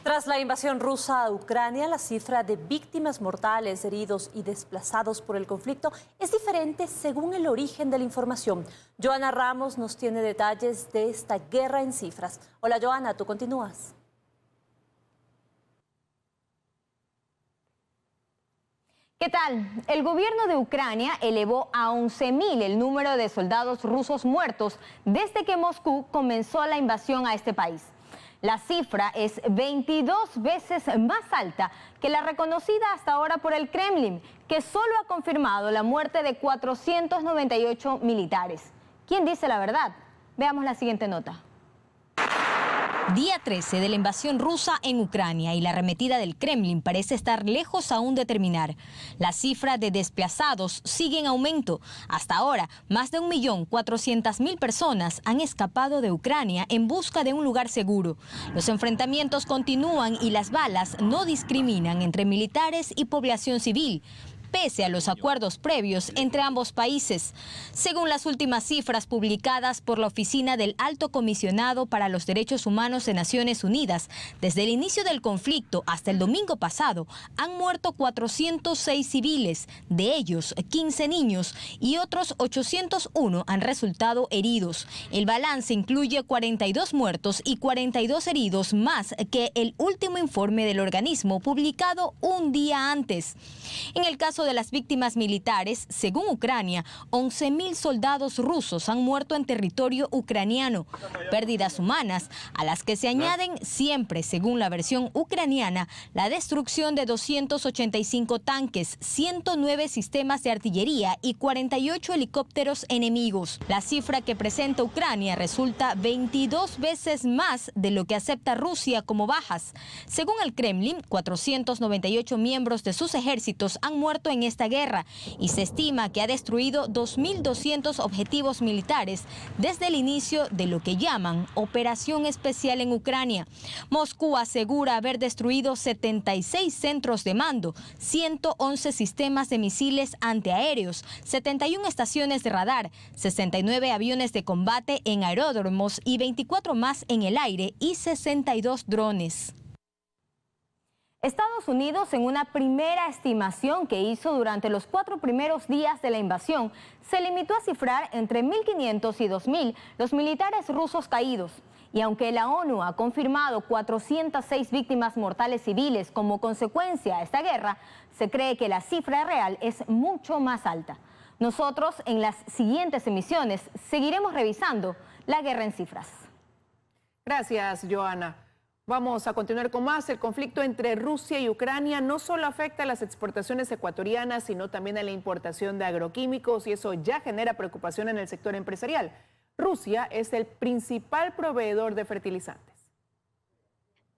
Tras la invasión rusa a Ucrania, la cifra de víctimas mortales, heridos y desplazados por el conflicto es diferente según el origen de la información. Joana Ramos nos tiene detalles de esta guerra en cifras. Hola Joana, tú continúas. ¿Qué tal? El gobierno de Ucrania elevó a 11.000 el número de soldados rusos muertos desde que Moscú comenzó la invasión a este país. La cifra es 22 veces más alta que la reconocida hasta ahora por el Kremlin, que solo ha confirmado la muerte de 498 militares. ¿Quién dice la verdad? Veamos la siguiente nota. Día 13 de la invasión rusa en Ucrania y la arremetida del Kremlin parece estar lejos aún de terminar. La cifra de desplazados sigue en aumento. Hasta ahora, más de 1.400.000 personas han escapado de Ucrania en busca de un lugar seguro. Los enfrentamientos continúan y las balas no discriminan entre militares y población civil, pese a los acuerdos previos entre ambos países. Según las últimas cifras publicadas por la Oficina del Alto Comisionado para los Derechos Humanos de Naciones Unidas, desde el inicio del conflicto hasta el domingo pasado, han muerto 406 civiles, de ellos 15 niños y otros 801 han resultado heridos. El balance incluye 42 muertos y 42 heridos más que el último informe del organismo publicado un día antes. En el caso de las víctimas militares, según Ucrania, 11.000 soldados rusos han muerto en territorio ucraniano. Pérdidas humanas a las que se añaden siempre, según la versión ucraniana, la destrucción de 285 tanques, 109 sistemas de artillería y 48 helicópteros enemigos. La cifra que presenta Ucrania resulta 22 veces más de lo que acepta Rusia como bajas. Según el Kremlin, 498 miembros de sus ejércitos han muerto en esta guerra y se estima que ha destruido 2.200 objetivos militares desde el inicio de lo que llaman Operación Especial en Ucrania. Moscú asegura haber destruido 76 centros de mando, 111 sistemas de misiles antiaéreos, 71 estaciones de radar, 69 aviones de combate en aeródromos y 24 más en el aire y 62 drones. Estados Unidos, en una primera estimación que hizo durante los 4 primeros días de la invasión, se limitó a cifrar entre 1.500 y 2.000 los militares rusos caídos. Y aunque la ONU ha confirmado 406 víctimas mortales civiles como consecuencia de esta guerra, se cree que la cifra real es mucho más alta. Nosotros, en las siguientes emisiones, seguiremos revisando la guerra en cifras. Gracias, Joana. Vamos a continuar con más. El conflicto entre Rusia y Ucrania no solo afecta a las exportaciones ecuatorianas, sino también a la importación de agroquímicos, y eso ya genera preocupación en el sector empresarial. Rusia es el principal proveedor de fertilizantes.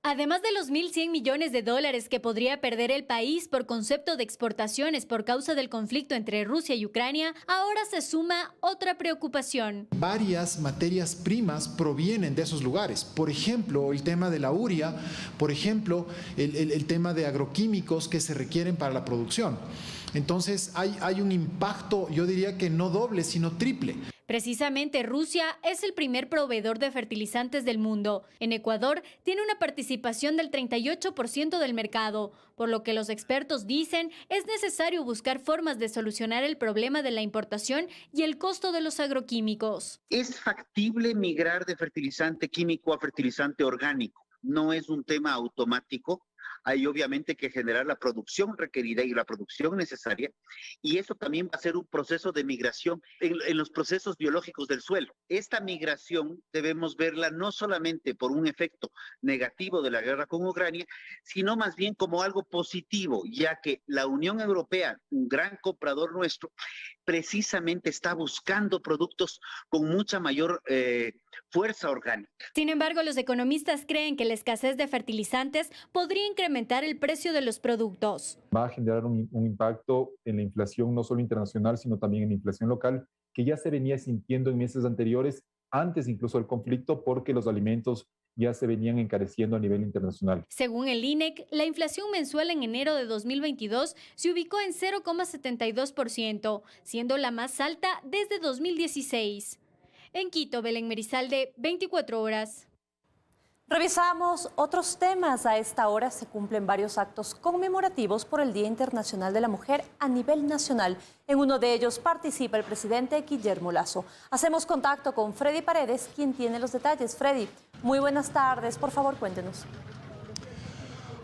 Además de los 1.100 millones de dólares que podría perder el país por concepto de exportaciones por causa del conflicto entre Rusia y Ucrania, ahora se suma otra preocupación. Varias materias primas provienen de esos lugares. Por ejemplo, el tema de la urea, por ejemplo, el tema de agroquímicos que se requieren para la producción. Entonces hay un impacto, yo diría que no doble, sino triple. Precisamente Rusia es el primer proveedor de fertilizantes del mundo. En Ecuador tiene una participación del 38% del mercado, por lo que los expertos dicen es necesario buscar formas de solucionar el problema de la importación y el costo de los agroquímicos. Es factible migrar de fertilizante químico a fertilizante orgánico. No es un tema automático. Hay obviamente que generar la producción requerida y la producción necesaria, y eso también va a ser un proceso de migración en los procesos biológicos del suelo. Esta migración debemos verla no solamente por un efecto negativo de la guerra con Ucrania, sino más bien como algo positivo, ya que la Unión Europea, un gran comprador nuestro, precisamente está buscando productos con mucha mayor fuerza orgánica. Sin embargo, los economistas creen que la escasez de fertilizantes podría incrementar el precio de los productos. Va a generar un impacto en la inflación no solo internacional, sino también en la inflación local, que ya se venía sintiendo en meses anteriores, antes incluso del conflicto, porque los alimentos ya se venían encareciendo a nivel internacional. Según el INEC, la inflación mensual en enero de 2022 se ubicó en 0,72%, siendo la más alta desde 2016. En Quito, Belén Merizalde, 24 horas. Revisamos otros temas. A esta hora se cumplen varios actos conmemorativos por el Día Internacional de la Mujer a nivel nacional. En uno de ellos participa el presidente Guillermo Lasso. Hacemos contacto con Freddy Paredes, quien tiene los detalles. Freddy, muy buenas tardes. Por favor, cuéntenos.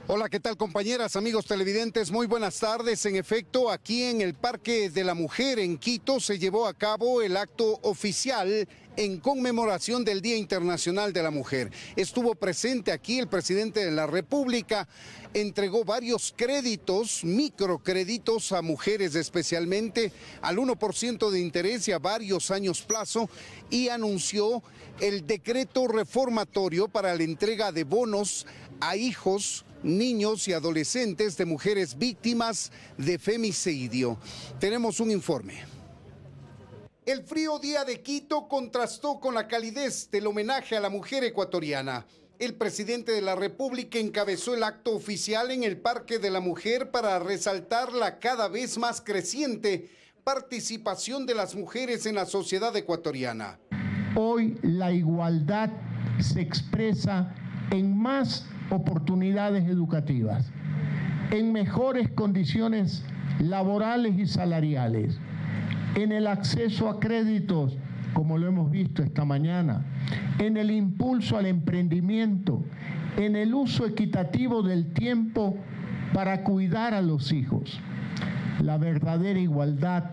Hola, ¿qué tal, compañeras, amigos televidentes? Muy buenas tardes. En efecto, aquí en el Parque de la Mujer en Quito se llevó a cabo el acto oficial en conmemoración del Día Internacional de la Mujer. Estuvo presente aquí el presidente de la República, entregó varios créditos, microcréditos a mujeres especialmente, al 1% de interés y a varios años plazo, y anunció el decreto reformatorio para la entrega de bonos a hijos, niños y adolescentes de mujeres víctimas de femicidio. Tenemos un informe. El frío día de Quito contrastó con la calidez del homenaje a la mujer ecuatoriana. El presidente de la República encabezó el acto oficial en el Parque de la Mujer para resaltar la cada vez más creciente participación de las mujeres en la sociedad ecuatoriana. Hoy la igualdad se expresa en más oportunidades educativas, en mejores condiciones laborales y salariales, en el acceso a créditos, como lo hemos visto esta mañana, en el impulso al emprendimiento, en el uso equitativo del tiempo para cuidar a los hijos. La verdadera igualdad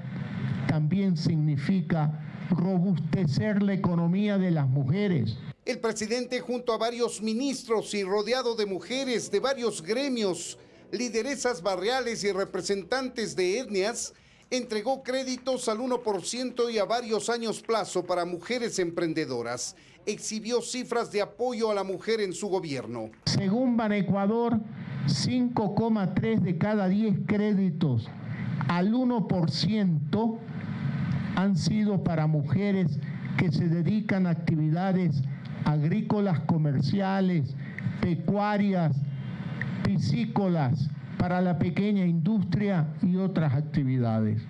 también significa robustecer la economía de las mujeres. El presidente, junto a varios ministros y rodeado de mujeres de varios gremios, lideresas barriales y representantes de etnias, entregó créditos al 1% y a varios años plazo para mujeres emprendedoras. Exhibió cifras de apoyo a la mujer en su gobierno. Según Banecuador, 5,3 de cada 10 créditos al 1% han sido para mujeres que se dedican a actividades agrícolas, comerciales, pecuarias, piscícolas, para la pequeña industria y otras actividades.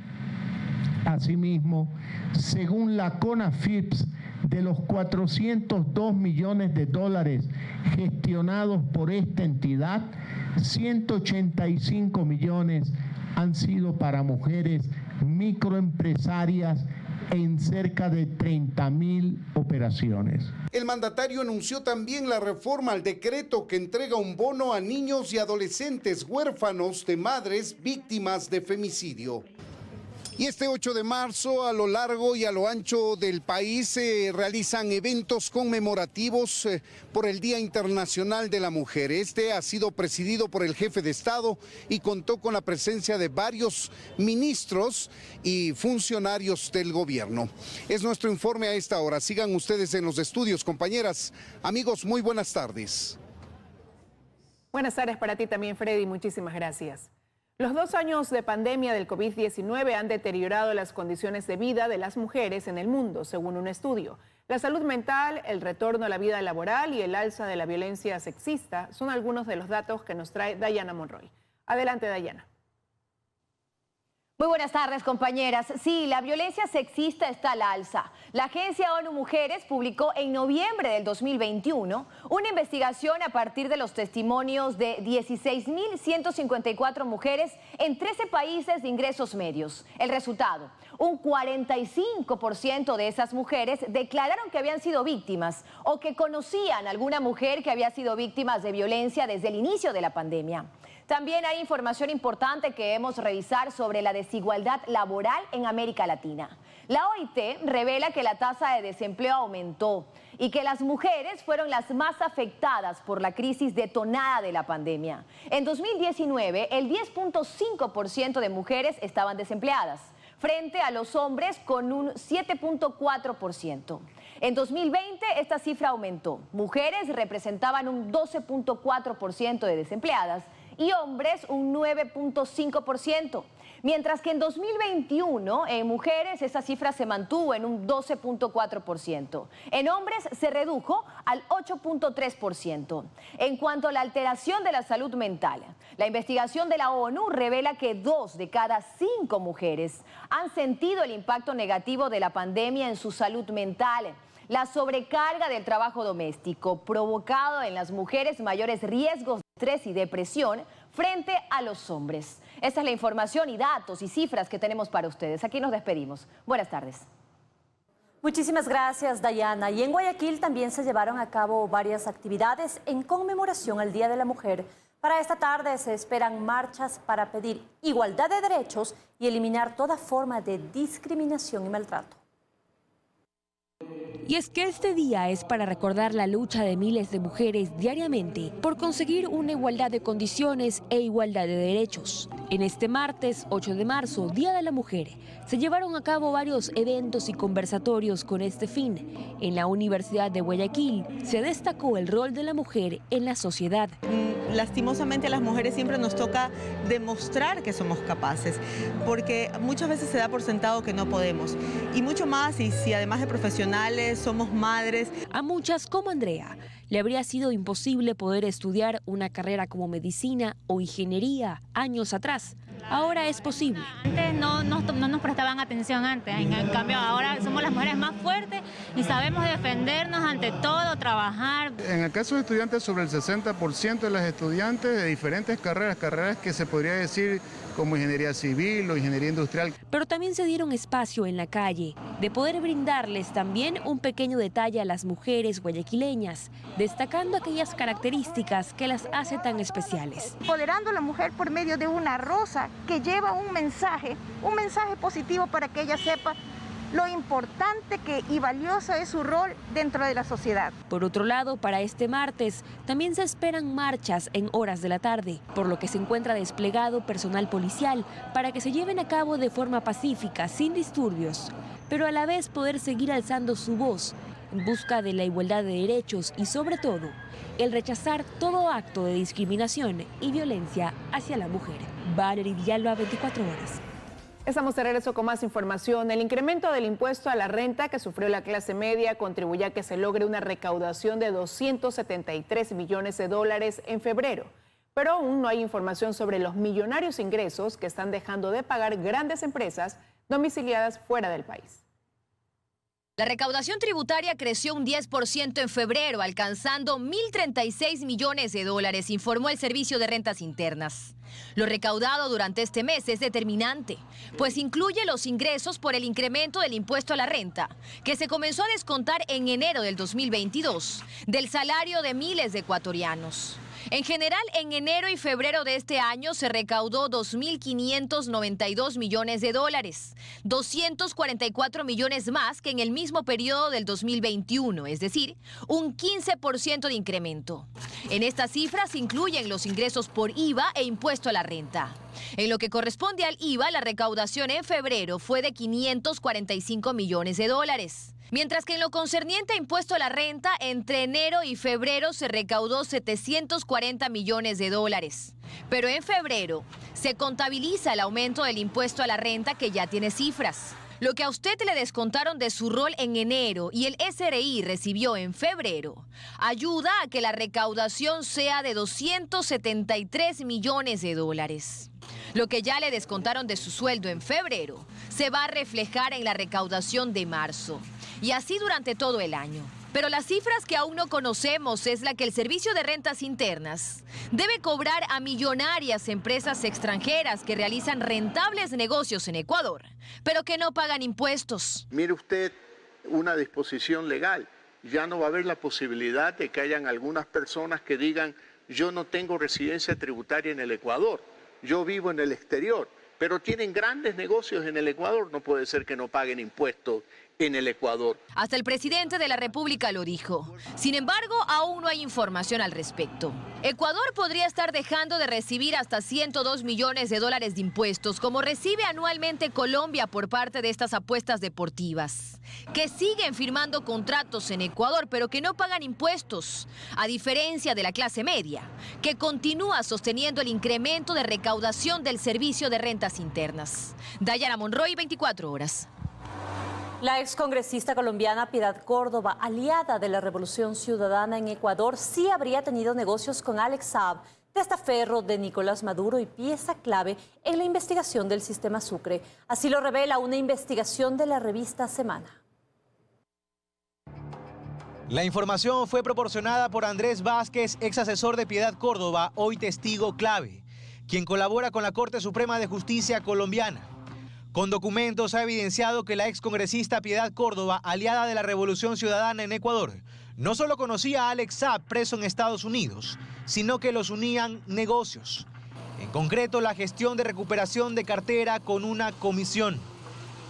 Asimismo, según la CONAFIPS, de los 402 millones de dólares gestionados por esta entidad, 185 millones han sido para mujeres microempresarias en cerca de 30.000 operaciones. El mandatario anunció también la reforma al decreto que entrega un bono a niños y adolescentes huérfanos de madres víctimas de femicidio. Y este 8 de marzo, a lo largo y a lo ancho del país, se realizan eventos conmemorativos por el Día Internacional de la Mujer. Este ha sido presidido por el jefe de Estado y contó con la presencia de varios ministros y funcionarios del gobierno. Es nuestro informe a esta hora. Sigan ustedes en los estudios, compañeras. Amigos, muy buenas tardes. Buenas tardes para ti también, Freddy. Muchísimas gracias. Los 2 años de pandemia del COVID-19 han deteriorado las condiciones de vida de las mujeres en el mundo, según un estudio. La salud mental, el retorno a la vida laboral y el alza de la violencia sexista son algunos de los datos que nos trae Dayana Monroy. Adelante, Dayana. Muy buenas tardes, compañeras. Sí, la violencia sexista está al alza. La Agencia ONU Mujeres publicó en noviembre del 2021 una investigación a partir de los testimonios de 16.154 mujeres en 13 países de ingresos medios. El resultado, un 45% de esas mujeres declararon que habían sido víctimas o que conocían a alguna mujer que había sido víctima de violencia desde el inicio de la pandemia. También hay información importante que debemos revisar sobre la desigualdad laboral en América Latina. La OIT revela que la tasa de desempleo aumentó y que las mujeres fueron las más afectadas por la crisis detonada de la pandemia. En 2019, el 10.5% de mujeres estaban desempleadas, frente a los hombres con un 7.4%. En 2020, esta cifra aumentó. Mujeres representaban un 12.4% de desempleadas y hombres un 9.5%. Mientras que en 2021, en mujeres, esa cifra se mantuvo en un 12.4%. En hombres se redujo al 8.3%. En cuanto a la alteración de la salud mental, la investigación de la ONU revela que 2 de cada 5 mujeres han sentido el impacto negativo de la pandemia en su salud mental. La sobrecarga del trabajo doméstico provocado en las mujeres mayores riesgos de estrés y depresión frente a los hombres. Esta es la información y datos y cifras que tenemos para ustedes. Aquí nos despedimos. Buenas tardes. Muchísimas gracias, Dayana. Y en Guayaquil también se llevaron a cabo varias actividades en conmemoración al Día de la Mujer. Para esta tarde se esperan marchas para pedir igualdad de derechos y eliminar toda forma de discriminación y maltrato. Y es que este día es para recordar la lucha de miles de mujeres diariamente por conseguir una igualdad de condiciones e igualdad de derechos. En este martes 8 de marzo, Día de la Mujer, se llevaron a cabo varios eventos y conversatorios con este fin. En la Universidad de Guayaquil se destacó el rol de la mujer en la sociedad. Lastimosamente a las mujeres siempre nos toca demostrar que somos capaces, porque muchas veces se da por sentado que no podemos. Y mucho más si además de profesionales somos madres. A muchas, como Andrea, le habría sido imposible poder estudiar una carrera como medicina o ingeniería años atrás. Ahora es posible. Antes no nos prestaban atención antes, en cambio ahora somos las mujeres más fuertes y sabemos defendernos ante todo, trabajar. En el caso de estudiantes, sobre el 60% de las estudiantes de diferentes carreras que se podría decir como ingeniería civil o ingeniería industrial. Pero también se dieron espacio en la calle de poder brindarles también un pequeño detalle a las mujeres guayaquileñas, destacando aquellas características que las hace tan especiales. Empoderando a la mujer por medio de una rosa que lleva un mensaje positivo para que ella sepa lo importante y valioso es su rol dentro de la sociedad. Por otro lado, para este martes también se esperan marchas en horas de la tarde, por lo que se encuentra desplegado personal policial para que se lleven a cabo de forma pacífica, sin disturbios, pero a la vez poder seguir alzando su voz en busca de la igualdad de derechos y, sobre todo, el rechazar todo acto de discriminación y violencia hacia la mujer. Valerie Villalba, 24 horas. Estamos de regreso con más información. El incremento del impuesto a la renta que sufrió la clase media contribuye a que se logre una recaudación de 273 millones de dólares en febrero. Pero aún no hay información sobre los millonarios ingresos que están dejando de pagar grandes empresas domiciliadas fuera del país. La recaudación tributaria creció un 10% en febrero, alcanzando 1.036 millones de dólares, informó el Servicio de Rentas Internas. Lo recaudado durante este mes es determinante, pues incluye los ingresos por el incremento del impuesto a la renta, que se comenzó a descontar en enero del 2022, del salario de miles de ecuatorianos. En general, en enero y febrero de este año se recaudó 2.592 millones de dólares, 244 millones más que en el mismo periodo del 2021, es decir, un 15% de incremento. En estas cifras se incluyen los ingresos por IVA e impuesto a la renta. En lo que corresponde al IVA, la recaudación en febrero fue de 545 millones de dólares. Mientras que en lo concerniente a impuesto a la renta, entre enero y febrero se recaudó 740 millones de dólares. Pero en febrero se contabiliza el aumento del impuesto a la renta que ya tiene cifras. Lo que a usted le descontaron de su rol en enero y el SRI recibió en febrero, ayuda a que la recaudación sea de 273 millones de dólares. Lo que ya le descontaron de su sueldo en febrero se va a reflejar en la recaudación de marzo. Y así durante todo el año. Pero las cifras que aún no conocemos es la que el Servicio de Rentas Internas debe cobrar a millonarias empresas extranjeras que realizan rentables negocios en Ecuador, pero que no pagan impuestos. Mire usted una disposición legal. Ya no va a haber la posibilidad de que hayan algunas personas que digan: yo no tengo residencia tributaria en el Ecuador, yo vivo en el exterior, pero tienen grandes negocios en el Ecuador, no puede ser que no paguen impuestos en el Ecuador. Hasta el presidente de la República lo dijo. Sin embargo, aún no hay información al respecto. Ecuador podría estar dejando de recibir hasta 102 millones de dólares de impuestos, como recibe anualmente Colombia por parte de estas apuestas deportivas, que siguen firmando contratos en Ecuador, pero que no pagan impuestos, a diferencia de la clase media, que continúa sosteniendo el incremento de recaudación del Servicio de Rentas Internas. Dayana Monroy, 24 horas. La excongresista colombiana Piedad Córdoba, aliada de la Revolución Ciudadana en Ecuador, sí habría tenido negocios con Alex Saab, testaferro de Nicolás Maduro y pieza clave en la investigación del sistema Sucre. Así lo revela una investigación de la revista Semana. La información fue proporcionada por Andrés Vázquez, ex asesor de Piedad Córdoba, hoy testigo clave, quien colabora con la Corte Suprema de Justicia colombiana. Con documentos ha evidenciado que la excongresista Piedad Córdoba, aliada de la Revolución Ciudadana en Ecuador, no solo conocía a Alex Saab, preso en Estados Unidos, sino que los unían negocios. En concreto, la gestión de recuperación de cartera con una comisión.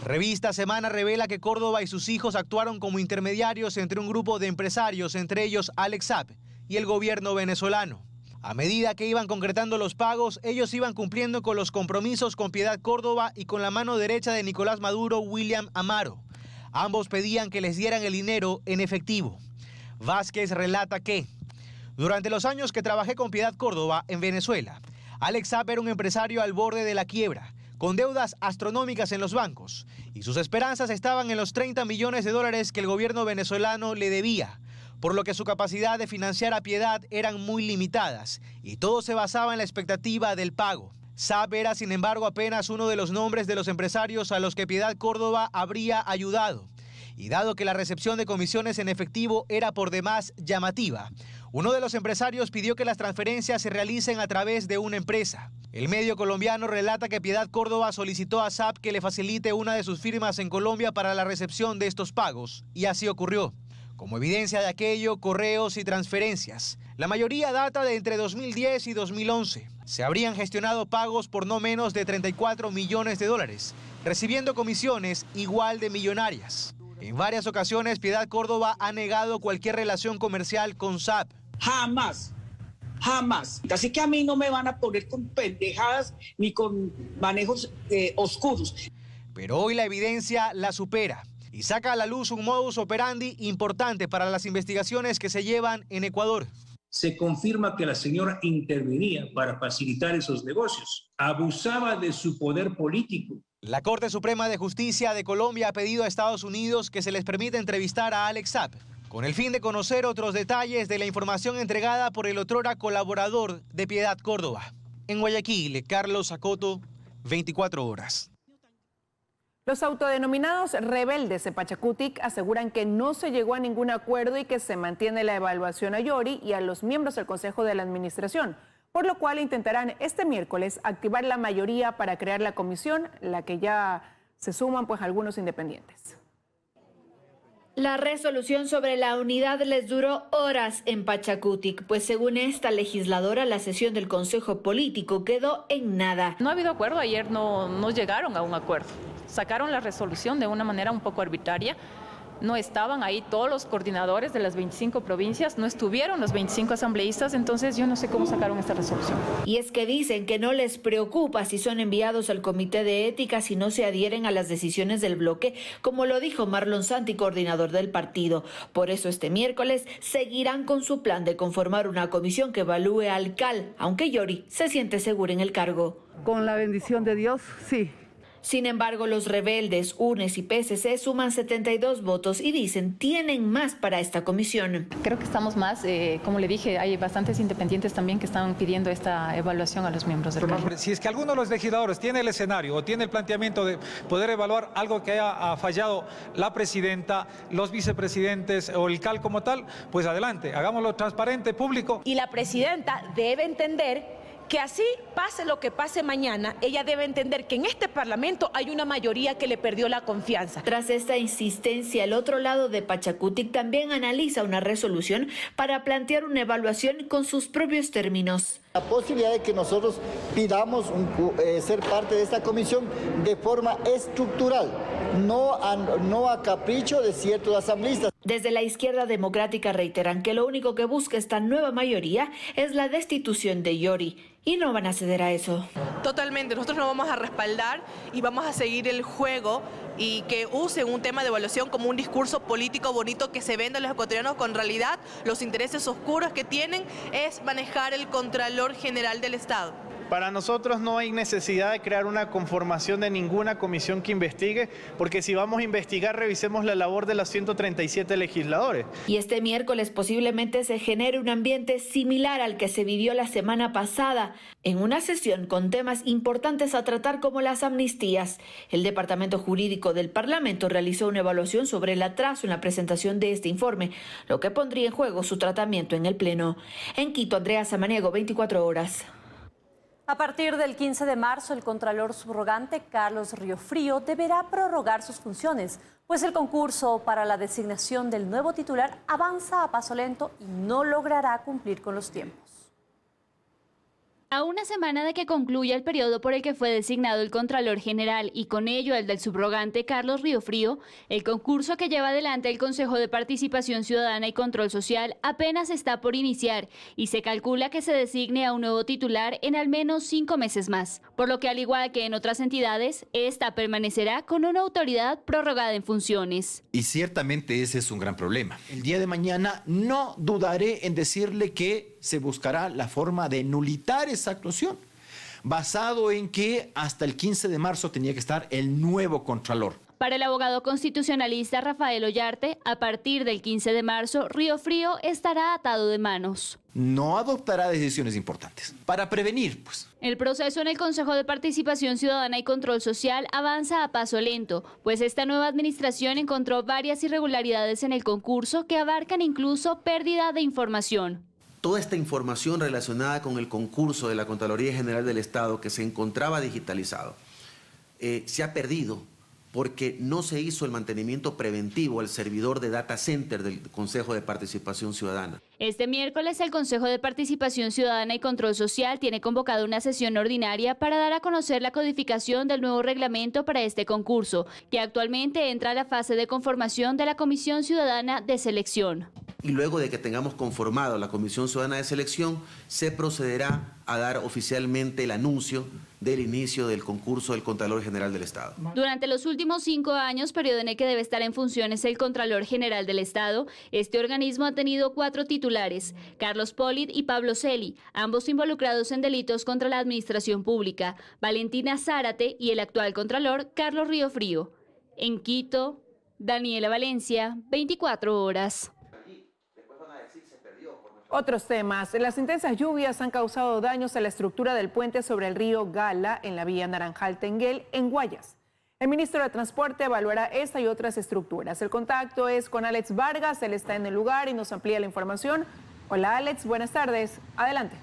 Revista Semana revela que Córdoba y sus hijos actuaron como intermediarios entre un grupo de empresarios, entre ellos Alex Saab y el gobierno venezolano. A medida que iban concretando los pagos, ellos iban cumpliendo con los compromisos con Piedad Córdoba y con la mano derecha de Nicolás Maduro, William Amaro. Ambos pedían que les dieran el dinero en efectivo. Vázquez relata que, durante los años que trabajé con Piedad Córdoba en Venezuela, Alex Saab era un empresario al borde de la quiebra, con deudas astronómicas en los bancos, y sus esperanzas estaban en los 30 millones de dólares que el gobierno venezolano le debía, por lo que su capacidad de financiar a Piedad eran muy limitadas, y todo se basaba en la expectativa del pago. Saab era, sin embargo, apenas uno de los nombres de los empresarios a los que Piedad Córdoba habría ayudado. Y dado que la recepción de comisiones en efectivo era por demás llamativa, uno de los empresarios pidió que las transferencias se realicen a través de una empresa. El medio colombiano relata que Piedad Córdoba solicitó a Saab que le facilite una de sus firmas en Colombia para la recepción de estos pagos, y así ocurrió. Como evidencia de aquello, correos y transferencias. La mayoría data de entre 2010 y 2011. Se habrían gestionado pagos por no menos de 34 millones de dólares, recibiendo comisiones igual de millonarias. En varias ocasiones, Piedad Córdoba ha negado cualquier relación comercial con Saab. Jamás, jamás. Así que a mí no me van a poner con pendejadas ni con manejos oscuros. Pero hoy la evidencia la supera y saca a la luz un modus operandi importante para las investigaciones que se llevan en Ecuador. Se confirma que la señora intervenía para facilitar esos negocios, abusaba de su poder político. La Corte Suprema de Justicia de Colombia ha pedido a Estados Unidos que se les permita entrevistar a Alex Saab, con el fin de conocer otros detalles de la información entregada por el otrora colaborador de Piedad Córdoba. En Guayaquil, Carlos Acoto, 24 horas. Los autodenominados rebeldes de Pachacutic aseguran que no se llegó a ningún acuerdo y que se mantiene la evaluación a Yori y a los miembros del Consejo de la Administración, por lo cual intentarán este miércoles activar la mayoría para crear la comisión, la que ya se suman pues algunos independientes. La resolución sobre la unidad les duró horas en Pachacutic, pues según esta legisladora, la sesión del Consejo Político quedó en nada. No ha habido acuerdo, ayer no llegaron a un acuerdo. Sacaron la resolución de una manera un poco arbitraria. No estaban ahí todos los coordinadores de las 25 provincias, no estuvieron los 25 asambleístas, entonces yo no sé cómo sacaron esta resolución. Y es que dicen que no les preocupa si son enviados al Comité de Ética si no se adhieren a las decisiones del bloque, como lo dijo Marlon Santi, coordinador del partido. Por eso este miércoles seguirán con su plan de conformar una comisión que evalúe al CAL, aunque Yori se siente segura en el cargo. Con la bendición de Dios, sí. Sin embargo, los rebeldes, UNES y PSC suman 72 votos y dicen tienen más para esta comisión. Creo que estamos más, como le dije, hay bastantes independientes también que están pidiendo esta evaluación a los miembros del CAL. Si es que alguno de los legisladores tiene el escenario o tiene el planteamiento de poder evaluar algo que haya fallado la presidenta, los vicepresidentes o el CAL como tal, pues adelante, hagámoslo transparente, público. Y la presidenta debe entender que así pase lo que pase mañana, ella debe entender que en este Parlamento hay una mayoría que le perdió la confianza. Tras esta insistencia, el otro lado de Pachacutic también analiza una resolución para plantear una evaluación con sus propios términos. La posibilidad de que nosotros pidamos ser parte de esta comisión de forma estructural, no a capricho de ciertos asambleístas. Desde la izquierda democrática reiteran que lo único que busca esta nueva mayoría es la destitución de Yori y no van a ceder a eso. Totalmente, nosotros no vamos a respaldar y vamos a seguir el juego y que usen un tema de evaluación como un discurso político bonito que se vende a los ecuatorianos, con realidad los intereses oscuros que tienen es manejar el Contralor General del Estado. Para nosotros no hay necesidad de crear una conformación de ninguna comisión que investigue, porque si vamos a investigar, revisemos la labor de los 137 legisladores. Y este miércoles posiblemente se genere un ambiente similar al que se vivió la semana pasada, en una sesión con temas importantes a tratar como las amnistías. El Departamento Jurídico del Parlamento realizó una evaluación sobre el atraso en la presentación de este informe, lo que pondría en juego su tratamiento en el Pleno. En Quito, Andrea Samaniego, 24 horas. A partir del 15 de marzo, el contralor subrogante Carlos Riofrío deberá prorrogar sus funciones, pues el concurso para la designación del nuevo titular avanza a paso lento y no logrará cumplir con los tiempos. A una semana de que concluya el periodo por el que fue designado el Contralor General y con ello el del subrogante Carlos Riofrío, el concurso que lleva adelante el Consejo de Participación Ciudadana y Control Social apenas está por iniciar y se calcula que se designe a un nuevo titular en al menos 5 meses más, por lo que al igual que en otras entidades, esta permanecerá con una autoridad prorrogada en funciones. Y ciertamente ese es un gran problema. El día de mañana no dudaré en decirle que se buscará la forma de nulitar esa actuación, basado en que hasta el 15 de marzo tenía que estar el nuevo Contralor. Para el abogado constitucionalista Rafael Ollarte, a partir del 15 de marzo, Riofrío estará atado de manos. No adoptará decisiones importantes. Para prevenir, pues. El proceso en el Consejo de Participación Ciudadana y Control Social avanza a paso lento, pues esta nueva administración encontró varias irregularidades en el concurso que abarcan incluso pérdida de información. Toda esta información relacionada con el concurso de la Contraloría General del Estado que se encontraba digitalizado se ha perdido porque no se hizo el mantenimiento preventivo al servidor de data center del Consejo de Participación Ciudadana. Este miércoles el Consejo de Participación Ciudadana y Control Social tiene convocada una sesión ordinaria para dar a conocer la codificación del nuevo reglamento para este concurso, que actualmente entra a la fase de conformación de la Comisión Ciudadana de Selección. Y luego de que tengamos conformado la Comisión Ciudadana de Selección, se procederá a dar oficialmente el anuncio del inicio del concurso del Contralor General del Estado. Durante los últimos 5 años, periodo en el que debe estar en funciones el Contralor General del Estado, este organismo ha tenido 4 titulares, Carlos Polit y Pablo Celi, ambos involucrados en delitos contra la administración pública, Valentina Zárate y el actual Contralor Carlos Riofrío. En Quito, Daniela Valencia, 24 horas. Otros temas. Las intensas lluvias han causado daños a la estructura del puente sobre el río Gala en la vía Naranjal-Tenguel, en Guayas. El ministro de Transporte evaluará esta y otras estructuras. El contacto es con Alex Vargas, él está en el lugar y nos amplía la información. Hola Alex, buenas tardes. Adelante.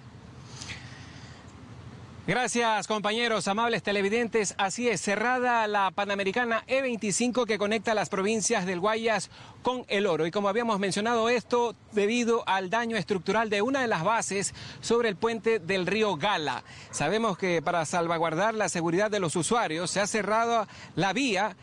Gracias, compañeros, amables televidentes. Así es, cerrada la Panamericana E25 que conecta las provincias del Guayas con El Oro. Y como habíamos mencionado, esto debido al daño estructural de una de las bases sobre el puente del río Gala. Sabemos que para salvaguardar la seguridad de los usuarios se ha cerrado la vía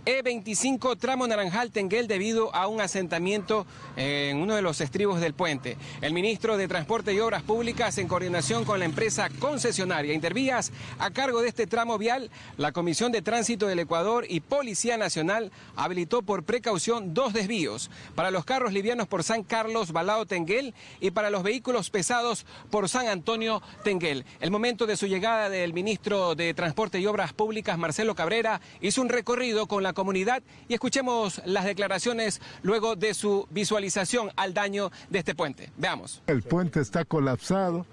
E25 tramo Naranjal-Tenguel debido a un asentamiento en uno de los estribos del puente. El ministro de Transporte y Obras Públicas, en coordinación con la empresa concesionaria Intervías, a cargo de este tramo vial, la Comisión de Tránsito del Ecuador y Policía Nacional habilitó por precaución 2 desvíos, para los carros livianos por San Carlos, Balao, Tenguel, y para los vehículos pesados por San Antonio, Tenguel. El momento de su llegada del ministro de Transporte y Obras Públicas, Marcelo Cabrera, hizo un recorrido con la comunidad y escuchemos las declaraciones luego de su visualización al daño de este puente. Veamos. El puente está colapsado.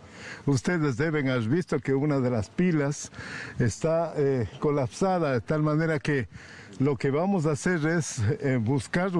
Ustedes deben haber visto que una de las pilas está colapsada de tal manera que lo que vamos a hacer es buscar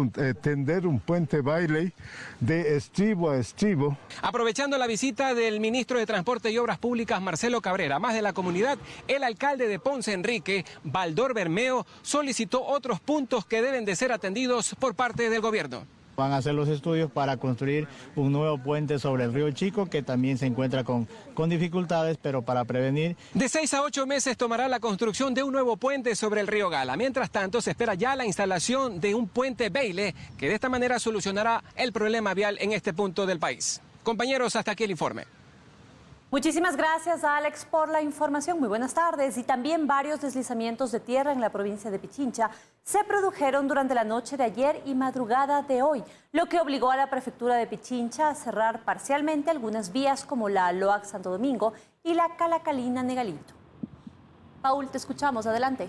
tender un puente baile de estribo a estribo. Aprovechando la visita del ministro de Transporte y Obras Públicas, Marcelo Cabrera, más de la comunidad, el alcalde de Ponce Enrique, Baldor Bermeo, solicitó otros puntos que deben de ser atendidos por parte del gobierno. Van a hacer los estudios para construir un nuevo puente sobre el río Chico, que también se encuentra con dificultades, pero para prevenir. De 6 a 8 meses tomará la construcción de un nuevo puente sobre el río Gala. Mientras tanto, se espera ya la instalación de un puente Baile, que de esta manera solucionará el problema vial en este punto del país. Compañeros, hasta aquí el informe. Muchísimas gracias, Alex, por la información. Muy buenas tardes. Y también varios deslizamientos de tierra en la provincia de Pichincha se produjeron durante la noche de ayer y madrugada de hoy, lo que obligó a la prefectura de Pichincha a cerrar parcialmente algunas vías como la Loac Santo Domingo y la Calacalina Negalito. Paul, te escuchamos, adelante.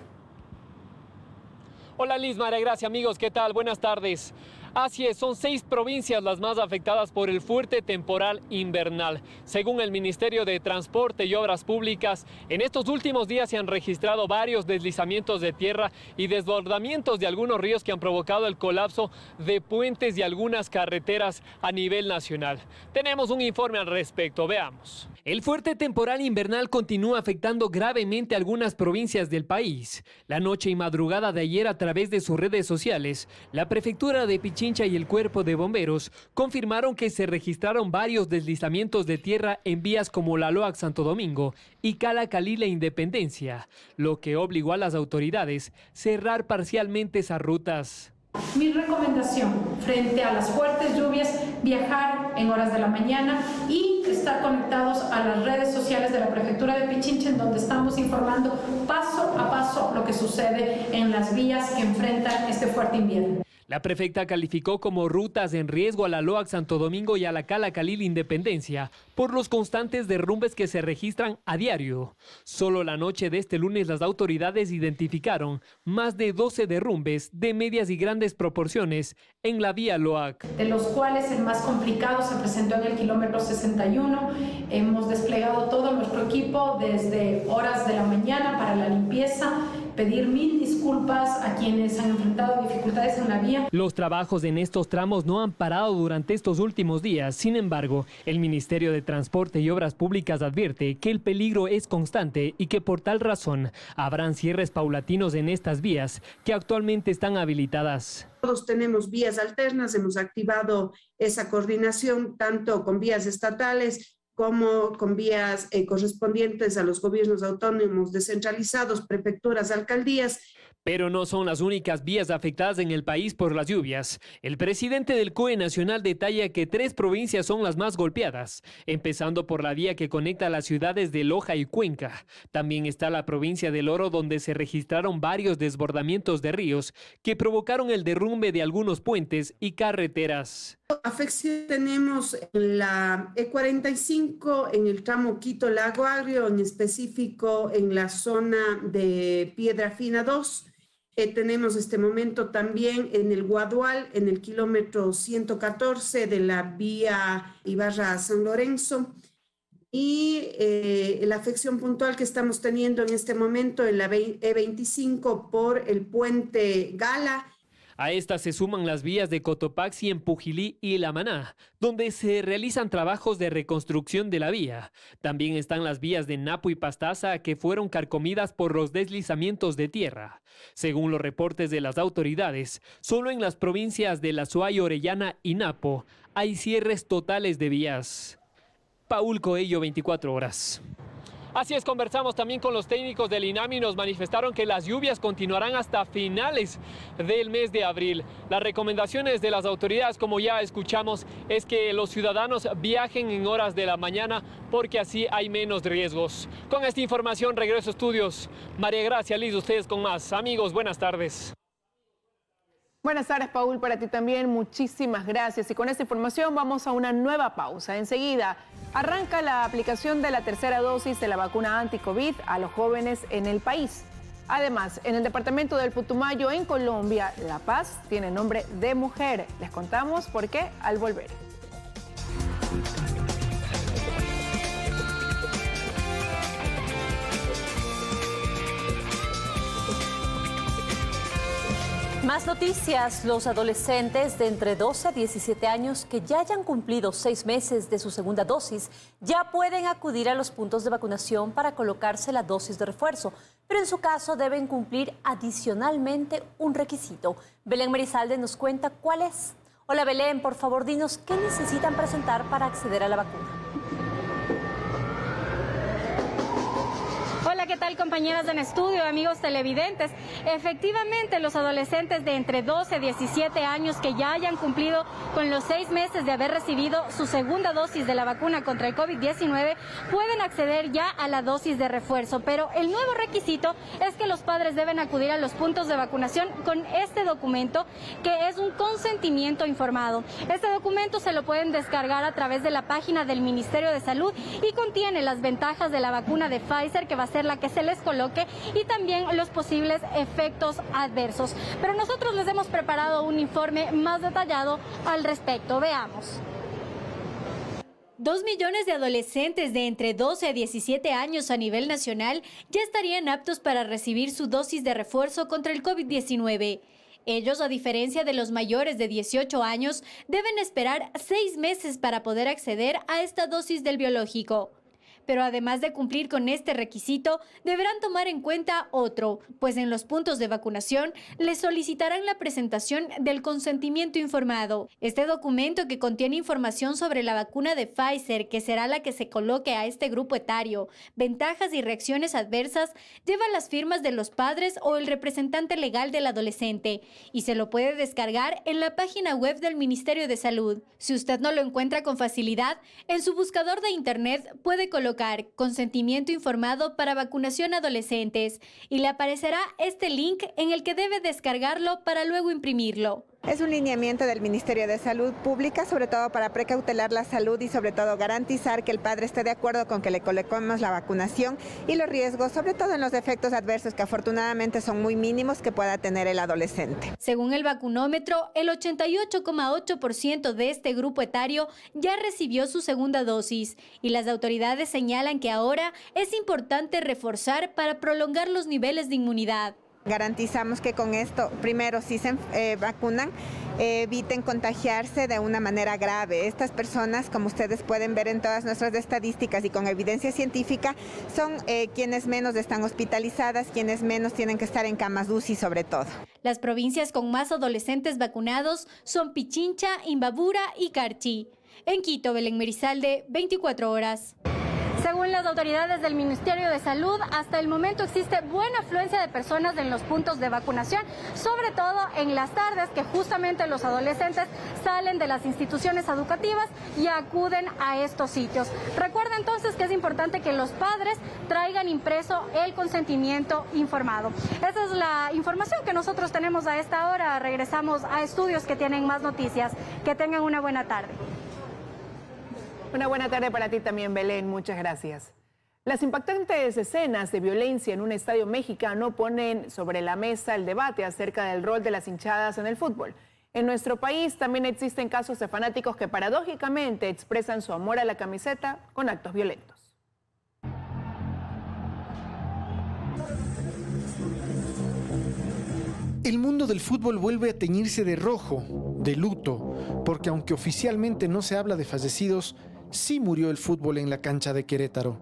Hola Liz, María Gracia, amigos, ¿qué tal? Buenas tardes. Así es, son 6 provincias las más afectadas por el fuerte temporal invernal. Según el Ministerio de Transporte y Obras Públicas, en estos últimos días se han registrado varios deslizamientos de tierra y desbordamientos de algunos ríos que han provocado el colapso de puentes y algunas carreteras a nivel nacional. Tenemos un informe al respecto, veamos. El fuerte temporal invernal continúa afectando gravemente a algunas provincias del país. La noche y madrugada de ayer, a través de sus redes sociales, la prefectura de Pichincha y el cuerpo de bomberos confirmaron que se registraron varios deslizamientos de tierra en vías como la Loac Santo Domingo y Calacalí Independencia, lo que obligó a las autoridades cerrar parcialmente esas rutas. Mi recomendación frente a las fuertes lluvias, viajar en horas de la mañana y estar conectados a las redes sociales de la Prefectura de Pichincha, en donde estamos informando paso a paso lo que sucede en las vías que enfrentan este fuerte invierno. La prefecta calificó como rutas en riesgo a la Loac Santo Domingo y a la Calacalí Independencia por los constantes derrumbes que se registran a diario. Solo la noche de este lunes las autoridades identificaron más de 12 derrumbes de medias y grandes proporciones en la vía Loac. De los cuales el más complicado se presentó en el kilómetro 61. Hemos desplegado todo nuestro equipo desde horas de la mañana para la limpieza. Pedir 1000 disculpas a quienes han enfrentado dificultades en la vía. Los trabajos en estos tramos no han parado durante estos últimos días. Sin embargo, el Ministerio de Transporte y Obras Públicas advierte que el peligro es constante y que por tal razón habrán cierres paulatinos en estas vías que actualmente están habilitadas. Todos tenemos vías alternas, hemos activado esa coordinación tanto con vías estatales como con vías correspondientes a los gobiernos autónomos descentralizados, prefecturas, alcaldías. Pero no son las únicas vías afectadas en el país por las lluvias. El presidente del COE Nacional detalla que 3 provincias son las más golpeadas, empezando por la vía que conecta las ciudades de Loja y Cuenca. También está la provincia del Oro, donde se registraron varios desbordamientos de ríos que provocaron el derrumbe de algunos puentes y carreteras. Afección tenemos en la E45, en el tramo Quito-Lago Agrio, en específico en la zona de Piedra Fina 2. Tenemos este momento también en el Guadual, en el kilómetro 114 de la vía Ibarra-San Lorenzo. Y la afección puntual que estamos teniendo en este momento en la E25 por el puente Gala. A estas se suman las vías de Cotopaxi, Empujilí y La Maná, donde se realizan trabajos de reconstrucción de la vía. También están las vías de Napo y Pastaza, que fueron carcomidas por los deslizamientos de tierra. Según los reportes de las autoridades, solo en las provincias de La Suay, Orellana y Napo hay cierres totales de vías. Paul Coello, 24 horas. Así es, conversamos también con los técnicos del INAMI y nos manifestaron que las lluvias continuarán hasta finales del mes de abril. Las recomendaciones de las autoridades, como ya escuchamos, es que los ciudadanos viajen en horas de la mañana porque así hay menos riesgos. Con esta información regreso a estudios. María Gracia, Liz, ustedes con más. Amigos, buenas tardes. Buenas tardes, Paul, para ti también. Muchísimas gracias. Y con esta información vamos a una nueva pausa. Enseguida arranca la aplicación de la tercera dosis de la vacuna anti-COVID a los jóvenes en el país. Además, en el departamento del Putumayo, en Colombia, La Paz tiene nombre de mujer. Les contamos por qué al volver. Más noticias. Los adolescentes de entre 12 a 17 años que ya hayan cumplido 6 meses de su segunda dosis ya pueden acudir a los puntos de vacunación para colocarse la dosis de refuerzo, pero en su caso deben cumplir adicionalmente un requisito. Belén Marizalde nos cuenta cuál es. Hola Belén, por favor dinos qué necesitan presentar para acceder a la vacuna. Hola, ¿qué ¿qué tal, compañeras en estudio, amigos televidentes? Efectivamente, los adolescentes de entre 12 y 17 años que ya hayan cumplido con los 6 meses de haber recibido su segunda dosis de la vacuna contra el COVID-19 pueden acceder ya a la dosis de refuerzo, pero el nuevo requisito es que los padres deben acudir a los puntos de vacunación con este documento, que es un consentimiento informado. Este documento se lo pueden descargar a través de la página del Ministerio de Salud y contiene las ventajas de la vacuna de Pfizer, que va a ser la que se les coloque, y también los posibles efectos adversos. Pero nosotros les hemos preparado un informe más detallado al respecto. Veamos. 2 millones de adolescentes de entre 12 a 17 años a nivel nacional ya estarían aptos para recibir su dosis de refuerzo contra el COVID-19. Ellos, a diferencia de los mayores de 18 años, deben esperar 6 meses para poder acceder a esta dosis del biológico. Pero además de cumplir con este requisito, deberán tomar en cuenta otro, pues en los puntos de vacunación les solicitarán la presentación del consentimiento informado. Este documento, que contiene información sobre la vacuna de Pfizer, que será la que se coloque a este grupo etario, ventajas y reacciones adversas, lleva las firmas de los padres o el representante legal del adolescente y se lo puede descargar en la página web del Ministerio de Salud. Si usted no lo encuentra con facilidad, en su buscador de internet puede colocar consentimiento informado para vacunación adolescentes y le aparecerá este link en el que debe descargarlo para luego imprimirlo. Es un lineamiento del Ministerio de Salud Pública, sobre todo para precautelar la salud y sobre todo garantizar que el padre esté de acuerdo con que le coloquemos la vacunación y los riesgos, sobre todo en los efectos adversos que afortunadamente son muy mínimos que pueda tener el adolescente. Según el vacunómetro, el 88,8% de este grupo etario ya recibió su segunda dosis y las autoridades señalan que ahora es importante reforzar para prolongar los niveles de inmunidad. Garantizamos que con esto, primero, si se vacunan, eviten contagiarse de una manera grave. Estas personas, como ustedes pueden ver en todas nuestras estadísticas y con evidencia científica, son quienes menos están hospitalizadas, quienes menos tienen que estar en camas UCI sobre todo. Las provincias con más adolescentes vacunados son Pichincha, Imbabura y Carchi. En Quito, Belén Merizalde, 24 horas. Según las autoridades del Ministerio de Salud, hasta el momento existe buena afluencia de personas en los puntos de vacunación, sobre todo en las tardes, que justamente los adolescentes salen de las instituciones educativas y acuden a estos sitios. Recuerda entonces que es importante que los padres traigan impreso el consentimiento informado. Esa es la información que nosotros tenemos a esta hora. Regresamos a estudios que tienen más noticias. Que tengan una buena tarde. Una buena tarde para ti también, Belén. Muchas gracias. Las impactantes escenas de violencia en un estadio mexicano ponen sobre la mesa el debate acerca del rol de las hinchadas en el fútbol. En nuestro país también existen casos de fanáticos que paradójicamente expresan su amor a la camiseta con actos violentos. El mundo del fútbol vuelve a teñirse de rojo, de luto, porque aunque oficialmente no se habla de fallecidos, sí murió el fútbol en la cancha de Querétaro.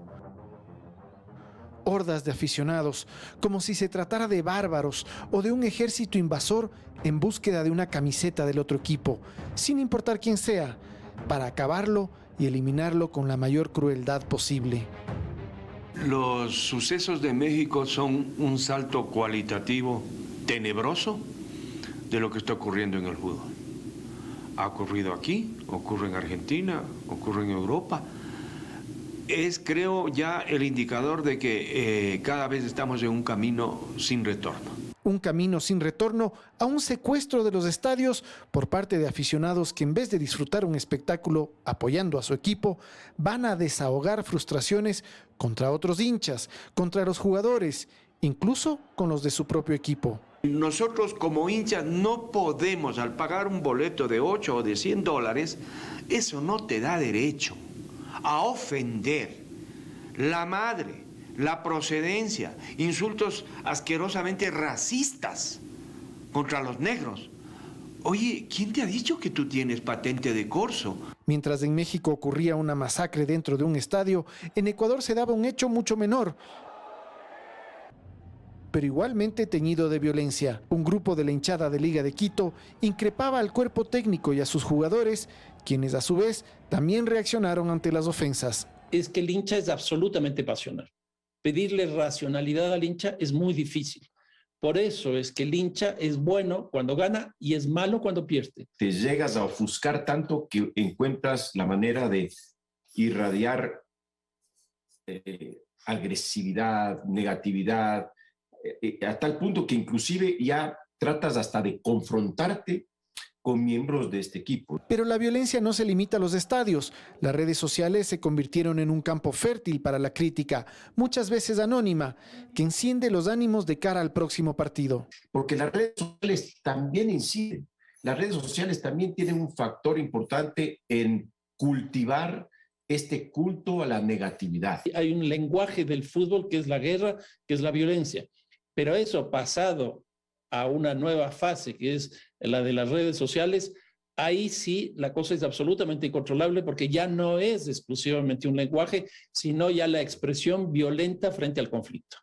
Hordas de aficionados, como si se tratara de bárbaros o de un ejército invasor en búsqueda de una camiseta del otro equipo, sin importar quién sea, para acabarlo y eliminarlo con la mayor crueldad posible. Los sucesos de México son un salto cualitativo tenebroso de lo que está ocurriendo en el fútbol. Ha ocurrido aquí, ocurre en Argentina, ocurre en Europa. Es, creo, ya el indicador de que cada vez estamos en un camino sin retorno. Un camino sin retorno a un secuestro de los estadios por parte de aficionados que, en vez de disfrutar un espectáculo apoyando a su equipo, van a desahogar frustraciones contra otros hinchas, contra los jugadores, incluso con los de su propio equipo. Nosotros como hinchas no podemos, al pagar un boleto de 8 o de $100, eso no te da derecho a ofender la madre, la procedencia, insultos asquerosamente racistas contra los negros. Oye, ¿quién te ha dicho que tú tienes patente de corso? Mientras en México ocurría una masacre dentro de un estadio, en Ecuador se daba un hecho mucho menor, pero igualmente teñido de violencia. Un grupo de la hinchada de Liga de Quito increpaba al cuerpo técnico y a sus jugadores, quienes a su vez también reaccionaron ante las ofensas. Es que el hincha es absolutamente pasional. pedirle racionalidad al hincha es muy difícil. Por eso es que el hincha es bueno cuando gana y es malo cuando pierde. Te llegas a ofuscar tanto que encuentras la manera de irradiar agresividad, negatividad, a tal punto que inclusive ya tratas hasta de confrontarte con miembros de este equipo. Pero la violencia no se limita a los estadios. Las redes sociales se convirtieron en un campo fértil para la crítica, muchas veces anónima, que enciende los ánimos de cara al próximo partido. Porque las redes sociales también inciden. Las redes sociales también tienen un factor importante en cultivar este culto a la negatividad. Hay un lenguaje del fútbol que es la guerra, que es la violencia. Pero eso pasado a una nueva fase, que es la de las redes sociales, ahí sí la cosa es absolutamente incontrolable porque ya no es exclusivamente un lenguaje, sino ya la expresión violenta frente al conflicto.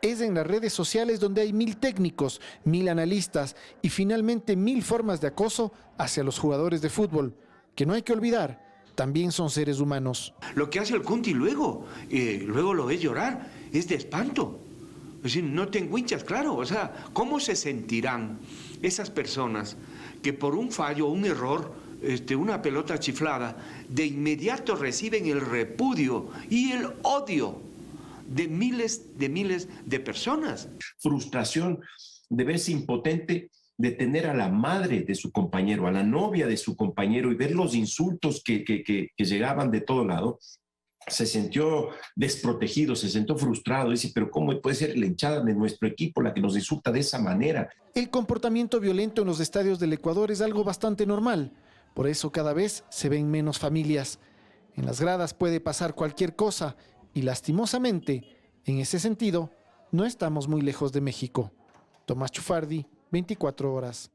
Es en las redes sociales donde hay 1000 técnicos, 1000 analistas y finalmente 1000 formas de acoso hacia los jugadores de fútbol, que no hay que olvidar, también son seres humanos. Lo que hace el Conti luego lo ves llorar, es de espanto. Es decir, no tengo hinchas, claro. O sea, ¿cómo se sentirán esas personas que por un fallo, un error, una pelota chiflada, de inmediato reciben el repudio y el odio de miles de personas? Frustración de verse impotente, de tener a la madre de su compañero, a la novia de su compañero y ver los insultos que llegaban de todo lado. Se sintió desprotegido, se sintió frustrado. Dice, pero ¿cómo puede ser la hinchada de nuestro equipo la que nos insulta de esa manera? El comportamiento violento en los estadios del Ecuador es algo bastante normal. Por eso cada vez se ven menos familias. En las gradas puede pasar cualquier cosa y lastimosamente, en ese sentido, no estamos muy lejos de México. Tomás Chufardi, 24 horas.